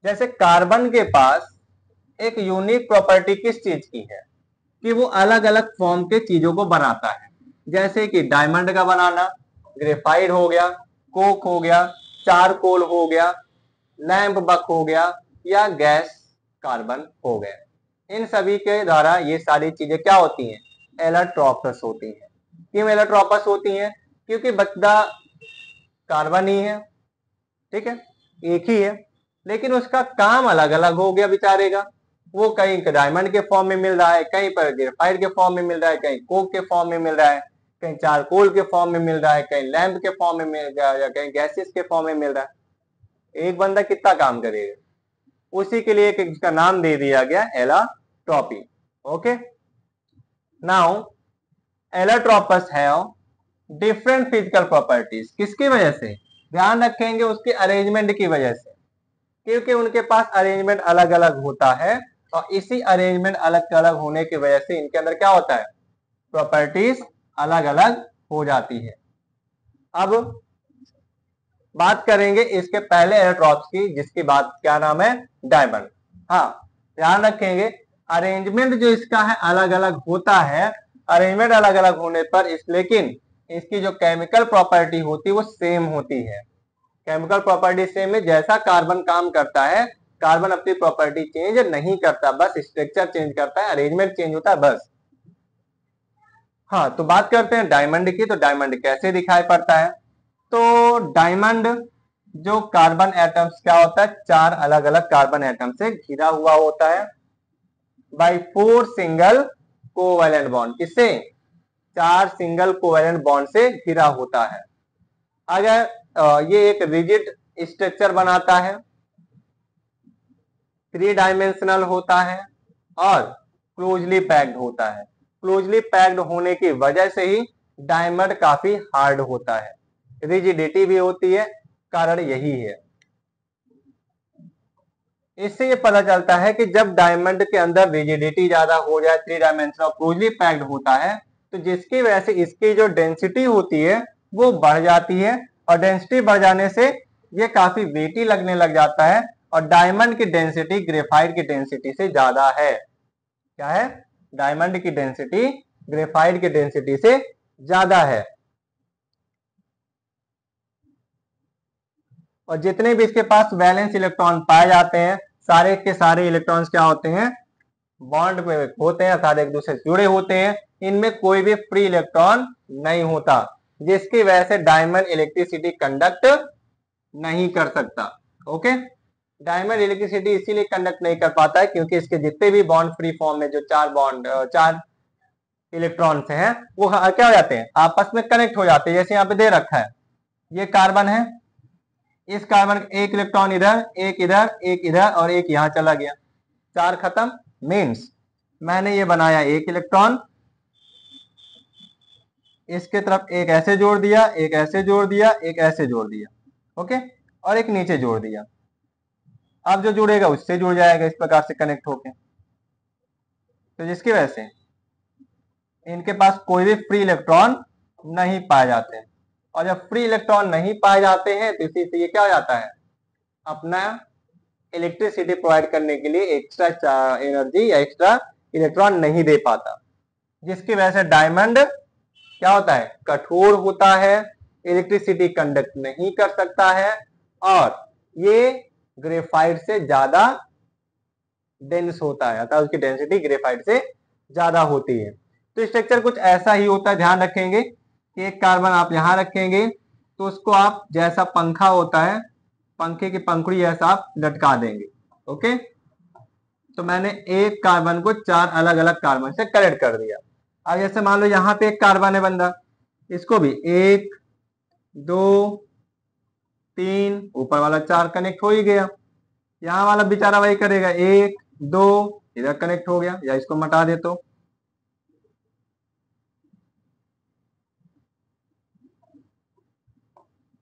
जैसे कार्बन के पास एक यूनिक प्रॉपर्टी किस चीज की है कि वो अलग अलग फॉर्म के चीजों को बनाता है, जैसे कि डायमंड का बनाना, ग्रेफाइट हो गया, कोक हो गया, चारकोल हो गया, लैंप बक हो गया, या गैस कार्बन हो गया। इन सभी के द्वारा ये सारी चीजें क्या होती हैं, एलोट्रोपस होती हैं। क्यों एलोट्रोपस होती हैं, क्योंकि बचदा कार्बन ही है, ठीक है, एक ही है, लेकिन उसका काम अलग अलग हो गया बेचारे का। वो कहीं डायमंड के फॉर्म में मिल रहा है, कहीं पर ग्रेफाइट के फॉर्म में मिल रहा है, कहीं कोक के फॉर्म में मिल रहा है, कहीं चारकोल के फॉर्म में मिल रहा है, कहीं लैंप के फॉर्म में मिल रहा है, या कहीं गैसेस के फॉर्म में मिल रहा है। एक बंदा कितना काम करेगा, उसी के लिए इसका नाम दे दिया गया allotropy. Okay, now allotropes have different physical properties. किसकी वजह से, ध्यान रखेंगे, उसके अरेंजमेंट की वजह से, क्योंकि उनके पास अरेंजमेंट अलग अलग होता है और इसी अरेंजमेंट अलग अलग होने की वजह से इनके अंदर क्या होता है, प्रॉपर्टीज अलग अलग हो जाती है। अब बात करेंगे इसके पहले एलोट्रॉप्स की, जिसकी बात क्या नाम है, डायमंड। हाँ, ध्यान रखेंगे, अरेंजमेंट जो इसका है अलग अलग होता है। अरेंजमेंट अलग अलग होने पर लेकिन इसकी जो केमिकल प्रॉपर्टी होती है वो सेम होती है। केमिकल प्रॉपर्टी सेम है, जैसा कार्बन काम करता है, कार्बन अपनी प्रॉपर्टी चेंज नहीं करता, बस स्ट्रक्चर चेंज करता है, अरेंजमेंट चेंज होता है, बस। हाँ, तो बात करते हैं डायमंड की। तो डायमंड कैसे दिखाई पड़ता है, तो डायमंड जो कार्बन एटम्स क्या होता है, चार अलग अलग कार्बन एटम से घिरा हुआ होता है बाय 4 सिंगल कोवैलेंट बॉन्ड। किससे, 4 सिंगल कोवैलेंट बॉन्ड से घिरा होता है। अगर ये एक रिजिड स्ट्रक्चर बनाता है, 3 डायमेंशनल होता है और क्लोजली पैक्ड होता है। क्लोजली पैक्ड होने की वजह से ही डायमंड काफी हार्ड होता है, रिजिडिटी भी होती है, कारण यही है। इससे ये पता चलता है कि जब डायमंड के अंदर रिजिडिटी ज्यादा हो जाए, 3 डायमेंशनल क्लोजली पैक्ड होता है, तो जिसकी वजह से इसकी जो डेंसिटी होती है वो बढ़ जाती है, और डेंसिटी बढ़ जाने से ये काफी वेटी लगने लग जाता है, और डायमंड की डेंसिटी ग्रेफाइट की डेंसिटी से ज्यादा है। क्या है, डायमंड की डेंसिटी ग्रेफाइट की डेंसिटी से ज्यादा है। और जितने भी इसके पास वैलेंस इलेक्ट्रॉन पाए जाते हैं, सारे के सारे इलेक्ट्रॉन्स क्या होते हैं, बॉन्ड में होते हैं, सारे एक दूसरे से जुड़े होते हैं, इनमें कोई भी फ्री इलेक्ट्रॉन नहीं होता, जिसकी वजह से डायमंड इलेक्ट्रिसिटी कंडक्ट नहीं कर सकता। ओके, डायमंड इलेक्ट्रिसिटी इसीलिए कंडक्ट नहीं कर पाता है क्योंकि इसके जितने भी बॉन्ड फ्री फॉर्म में जो चार इलेक्ट्रॉन्स हैं वो क्या हो जाते हैं, आपस में कनेक्ट हो जाते हैं। जैसे यहाँ पे दे रखा है, ये कार्बन है, इस कार्बन एक इलेक्ट्रॉन इधर, एक इधर, एक इधर और एक यहां चला गया, 4 खत्म। मीन्स मैंने ये बनाया एक इलेक्ट्रॉन, इसके तरफ एक ऐसे जोड़ दिया, एक ऐसे जोड़ दिया, एक ऐसे जोड़ दिया, ओके, और एक नीचे जोड़ दिया। अब जो जुड़ेगा उससे जुड़ जाएगा इस प्रकार से कनेक्ट होके, तो जिसकी वजह से इनके पास कोई भी फ्री इलेक्ट्रॉन नहीं पाए जाते हैं। और जब फ्री इलेक्ट्रॉन नहीं पाए जाते हैं तो इसी से ये क्या हो जाता है, अपना इलेक्ट्रिसिटी प्रोवाइड करने के लिए एक्स्ट्रा एनर्जी या एक्स्ट्रा इलेक्ट्रॉन नहीं दे पाता, जिसकी वजह से डायमंड क्या होता है, कठोर होता है, इलेक्ट्रिसिटी कंडक्ट नहीं कर सकता है, और ये ग्रेफाइट से ज्यादा डेंस होता है, अर्थात उसकी डेंसिटी ग्रेफाइट से ज्यादा होती है। तो स्ट्रक्चर कुछ ऐसा ही होता है, ध्यान रखेंगे कि एक कार्बन आप यहां रखेंगे तो उसको आप जैसा पंखा होता है, पंखे की पंखुड़ी जैसा आप लटका देंगे। ओके, तो मैंने एक कार्बन को 4 अलग अलग कार्बन से कनेक्ट कर दिया। अब जैसे मान लो यहाँ पे एक कार्बन है बंदा, इसको भी 1 2 3, ऊपर वाला 4 कनेक्ट हो ही गया, यहाँ वाला बेचारा वही करेगा, 1 2, इधर कनेक्ट हो गया, या इसको मटा दे तो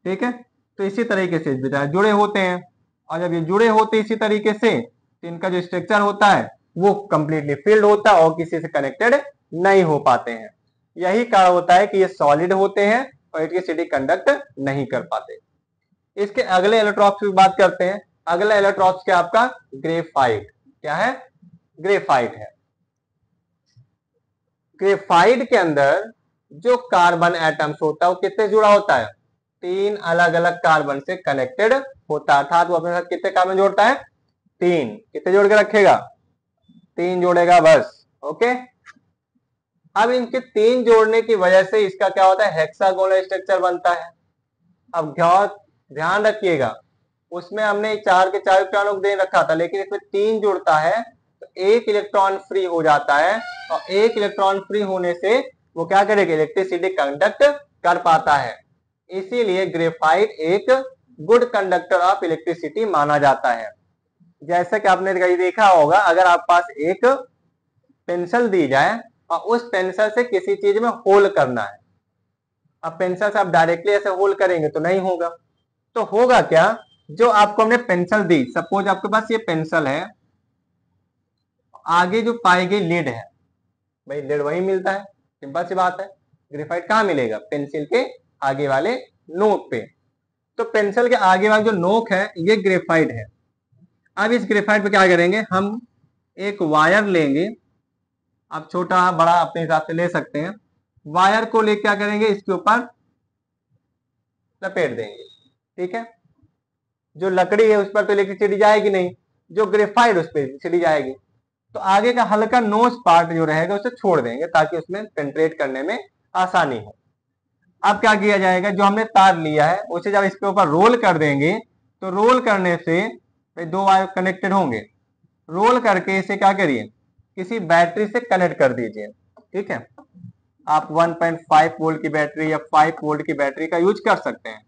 ठीक है। तो इसी तरीके से बेचारे जुड़े होते हैं, और जब ये जुड़े होते इसी तरीके से, तो इनका जो स्ट्रक्चर होता है वो कंप्लीटली फिल्ड होता है और किसी से कनेक्टेड नहीं हो पाते हैं। यही कारण होता है कि ये सॉलिड होते हैं और इलेक्ट्रिसिटी कंडक्ट नहीं कर पाते। इसके अगले इलेक्ट्रॉन्स की बात करते हैं। अगला इलेक्ट्रॉन्स क्या आपका, ग्रेफाइट। क्या है, ग्रेफाइट है। ग्रेफाइट के अंदर जो कार्बन एटम्स होता है वो किससे जुड़ा होता है, 3 अलग अलग कार्बन से कनेक्टेड होता है, अर्थात वो अपने साथ कितने कार्बन जोड़ता है, 3। कितने जोड़ के रखेगा, 3 जोड़ेगा बस। ओके, अब इनके 3 जोड़ने की वजह से इसका क्या होता है, हेक्सागोनल स्ट्रक्चर बनता है। अब ध्यान रखिएगा, उसमें हमने 4 के 4 इलेक्ट्रॉनों को दे रखा था, लेकिन इसमें 3 जुड़ता है तो 1 इलेक्ट्रॉन फ्री हो जाता है, और 1 इलेक्ट्रॉन फ्री होने से वो क्या करेगा, इलेक्ट्रिसिटी कंडक्ट कर पाता है। इसीलिए ग्रेफाइट एक गुड कंडक्टर ऑफ इलेक्ट्रिसिटी माना जाता है। जैसा कि आपने कहीं देखा होगा, अगर आप पास एक पेंसिल दी जाए और उस पेंसिल से किसी चीज में होल करना है, अब पेंसिल से आप डायरेक्टली ऐसे होल करेंगे तो नहीं होगा, तो होगा क्या, जो आपको हमने पेंसिल दी, सपोज आपके पास ये पेंसिल है, आगे जो पाएगी लीड है, भाई लीड वही मिलता है, सिंपल सी बात है। ग्रेफाइट कहाँ मिलेगा, पेंसिल के आगे वाले नोक पे। तो पेंसिल के आगे वाला जो नोक है ये ग्रेफाइट है। अब इस ग्रेफाइट पे क्या करेंगे, हम एक वायर लेंगे, आप छोटा बड़ा अपने हिसाब से ले सकते हैं, वायर को ले क्या करेंगे, इसके ऊपर लपेट देंगे। ठीक है, जो लकड़ी है उस पर तो इलेक्ट्रिसिटी जाएगी नहीं, जो ग्रेफाइट उस पर इलेक्ट्रिसिटी जाएगी, तो आगे का हल्का नोज पार्ट जो रहेगा उसे छोड़ देंगे ताकि उसमें पेंट्रेट करने में आसानी हो। अब क्या किया जाएगा, जो हमने तार लिया है उसे जब इसके ऊपर रोल कर देंगे, तो रोल करने से दो वायर कनेक्टेड होंगे, रोल करके इसे क्या करिए, किसी बैटरी से कनेक्ट कर दीजिए। ठीक है, आप 1.5 वोल्ट की बैटरी या 5 वोल्ट की बैटरी का यूज कर सकते हैं,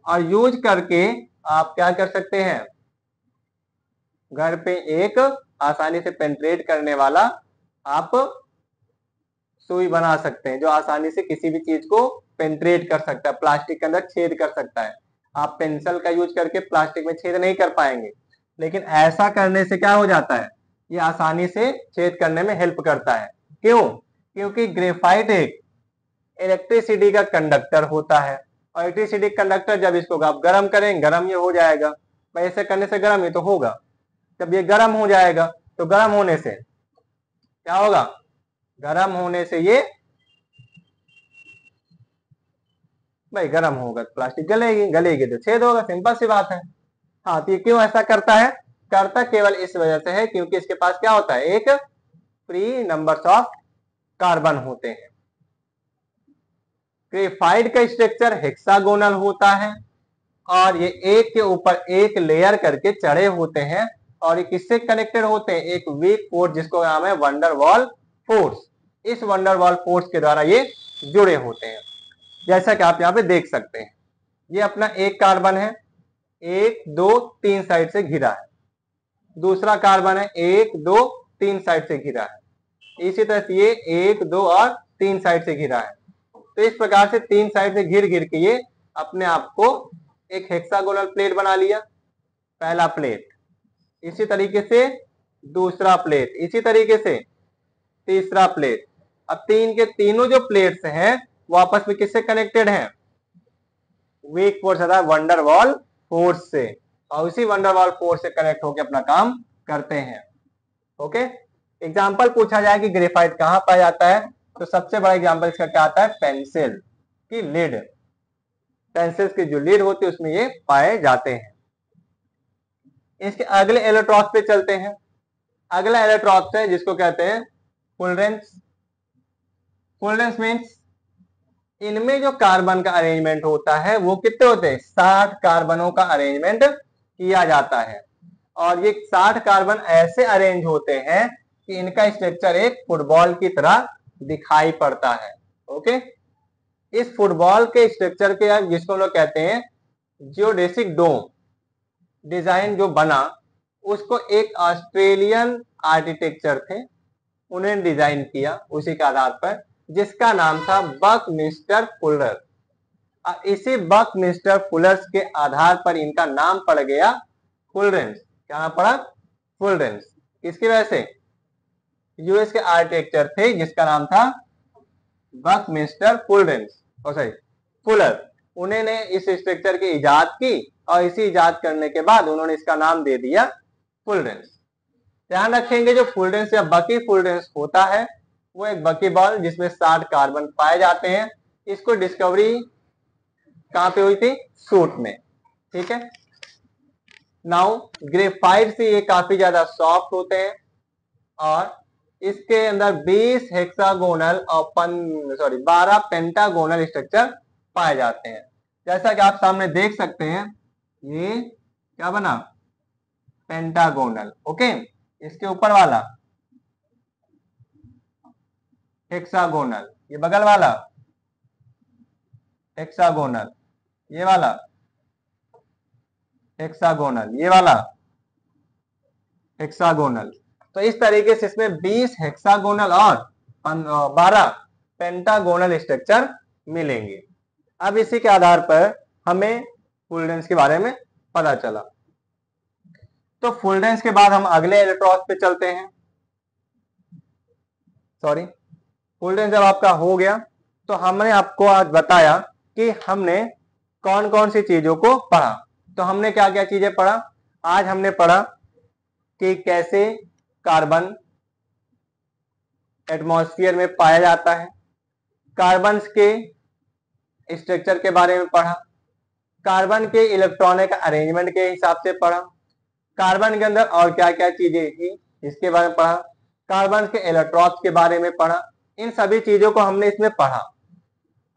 और यूज करके आप क्या कर सकते हैं, घर पे एक आसानी से पेंट्रेट करने वाला आप सुई बना सकते हैं, जो आसानी से किसी भी चीज को पेंट्रेट कर सकता है, प्लास्टिक के अंदर छेद कर सकता है। आप पेंसिल का यूज करके प्लास्टिक में छेद नहीं कर पाएंगे, लेकिन ऐसा करने से क्या हो जाता है, ये आसानी से छेद करने में हेल्प करता है। क्यों, क्योंकि ग्रेफाइट एक इलेक्ट्रिसिटी का कंडक्टर होता है, और इलेक्ट्रिसिटी कंडक्टर जब इसको आप गर्म करेंगे, गर्म ये हो जाएगा, भाई ऐसे करने से गर्म ही तो होगा। जब ये गर्म हो जाएगा तो गर्म होने से क्या होगा, गर्म होने से ये भाई गर्म होगा तो प्लास्टिक गलेगी, गलेगी तो छेद होगा, सिंपल सी बात है। हाँ, तो ये क्यों ऐसा करता है, करता केवल इस वजह से है क्योंकि इसके पास क्या होता है, एक फ्री नंबर्स ऑफ कार्बन होते हैं। ग्रेफाइट का स्ट्रक्चर हेक्सागोनल होता है, और ये एक के ऊपर एक लेयर करके चढ़े होते हैं, और ये किससे कनेक्टेड होते हैं, एक वीक फोर्स जिसको नाम है वंडरवॉल फोर्स। इस वंडरवॉल फोर्स के द्वारा ये जुड़े होते हैं, जैसा कि आप यहाँ पे देख सकते हैं। ये अपना एक कार्बन है, 1 2 3 साइड से घिरा है, दूसरा कार्बन है 1 2 3 साइड से घिरा है, इसी तरह से ये 1 2 और 3 साइड से घिरा है। तो इस प्रकार से 3 साइड से घिर घिर के ये अपने आप को एक हेक्सागोनल प्लेट बना लिया, पहला प्लेट, इसी तरीके से दूसरा प्लेट, इसी तरीके से तीसरा प्लेट। अब तीन के तीनों जो प्लेट्स हैं वो आपस में किससे कनेक्टेड हैं, वीक फोर्स अर्थात वंडरवॉल फोर्स से, और उसी वंडरवॉल फोर्स से कनेक्ट होकर अपना काम करते हैं। ओके, एग्जाम्पल पूछा जाए कि ग्रेफाइट कहां पाया जाता है, तो सबसे बड़ा एग्जांपल इसका क्या आता है, पेंसिल की लीड। पेंसिल्स की जो लीड होती है उसमें ये पाए जाते हैं। इसके अगले इलेक्ट्रॉन्स पे चलते हैं। अगला इलेक्ट्रॉन्स है जिसको कहते हैं फुलरेंस। फुलरेंस मीन्स इनमें जो कार्बन का अरेंजमेंट होता है वो कितने होते हैं, 60 कार्बनों का अरेंजमेंट किया जाता है। और ये 60 कार्बन ऐसे अरेंज होते हैं कि इनका स्ट्रक्चर एक फुटबॉल की तरह दिखाई पड़ता है। ओके, इस फुटबॉल के स्ट्रक्चर के जिसको हम लोग कहते हैं जियोडेसिक डोम डिजाइन जो बना, उसको एक ऑस्ट्रेलियन आर्किटेक्चर थे, उन्हें डिजाइन किया उसी के आधार पर, जिसका नाम था बकमिस्टर फुलर। इसी बकमिस्टर फुलर्स के आधार पर इनका नाम पड़ गया फुलरेंस। क्या नाम पड़ा, फुलरेंस। किसकी वजह से, यूएस के आर्किटेक्चर थे जिसका नाम था बकमिस्टर फुलरेंस, सॉरी फुलर। उन्होंने इस स्ट्रक्चर की इजाद की और इसी इजाद करने के बाद उन्होंने इसका नाम दे दिया फुलरेंस। ध्यान रखेंगे जो फुलरेंस या बकी फुलरेंस होता है वो एक बकी बॉल जिसमें 60 कार्बन पाए जाते हैं। इसको डिस्कवरी कहां पे हुई थी, सूट में। ठीक है, नाउ ग्रेफाइट से ये काफी ज्यादा सॉफ्ट होते हैं और इसके अंदर 20 हेक्सागोनल और 12 पेंटागोनल स्ट्रक्चर पाए जाते हैं। जैसा कि आप सामने देख सकते हैं, ये क्या बना, पेंटागोनल। ओके, इसके ऊपर वाला हेक्सागोनल, ये बगल वाला हेक्सागोनल, ये वाला हेक्सागोनल, ये वाला हेक्सागोनल। तो इस तरीके से इसमें 20 हेक्सागोनल और 12 पेंटागोनल स्ट्रक्चर मिलेंगे। अब इसी के आधार पर हमें फुलरेंस के बारे में पता चला। तो फुलरेंस के बाद हम अगले इलेक्ट्रॉन्स पे चलते हैं। सॉरी, फुलरेंस जब आपका हो गया तो हमने आपको आज बताया कि हमने कौन कौन सी चीजों को पढ़ा। तो हमने क्या क्या चीजें पढ़ा, आज हमने पढ़ा कि कैसे कार्बन एटमॉस्फेयर में पाया जाता है, कार्बन के स्ट्रक्चर के बारे में पढ़ा, कार्बन के इलेक्ट्रॉनिक अरेंजमेंट के हिसाब से पढ़ा, कार्बन के अंदर और क्या क्या चीजें थी इसके बारे में पढ़ा, कार्बन के इलेक्ट्रॉन्स के बारे में पढ़ा। इन सभी चीजों को हमने इसमें पढ़ा।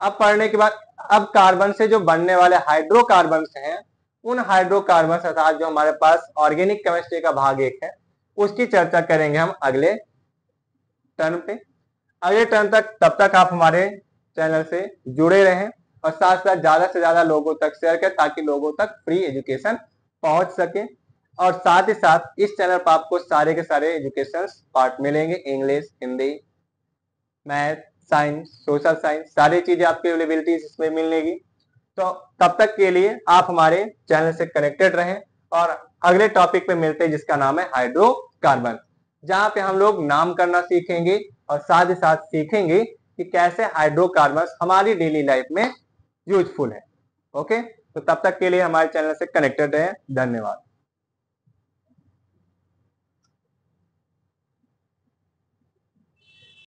अब पढ़ने के बाद अब कार्बन से जो बनने वाले हाइड्रोकार्बन हैं, उन हाइड्रोकार्बन अर्थात जो हमारे पास ऑर्गेनिक केमिस्ट्री का भाग 1 है, उसकी चर्चा करेंगे हम अगले टर्म पे। अगले टर्म तक, तब तक आप हमारे चैनल से जुड़े रहें और साथ साथ ज्यादा से ज्यादा लोगों तक शेयर करें ताकि लोगों तक फ्री एजुकेशन पहुंच सके। और साथ ही साथ इस चैनल पर आपको सारे के सारे एजुकेशन पार्ट मिलेंगे, English, Hindi, math, science, social science, सारी चीजें आपकी अवेलेबिलिटी इसमें मिलेगी। तो तब तक के लिए आप हमारे चैनल से कनेक्टेड रहें और अगले टॉपिक पे मिलते हैं जिसका नाम है हाइड्रोकार्बन, जहां पे हम लोग नाम करना सीखेंगे और साथ ही साथ सीखेंगे कि कैसे हाइड्रोकार्बन हमारी डेली लाइफ में यूजफुल है। ओके, तो तब तक के लिए हमारे चैनल से कनेक्टेड रहें। धन्यवाद।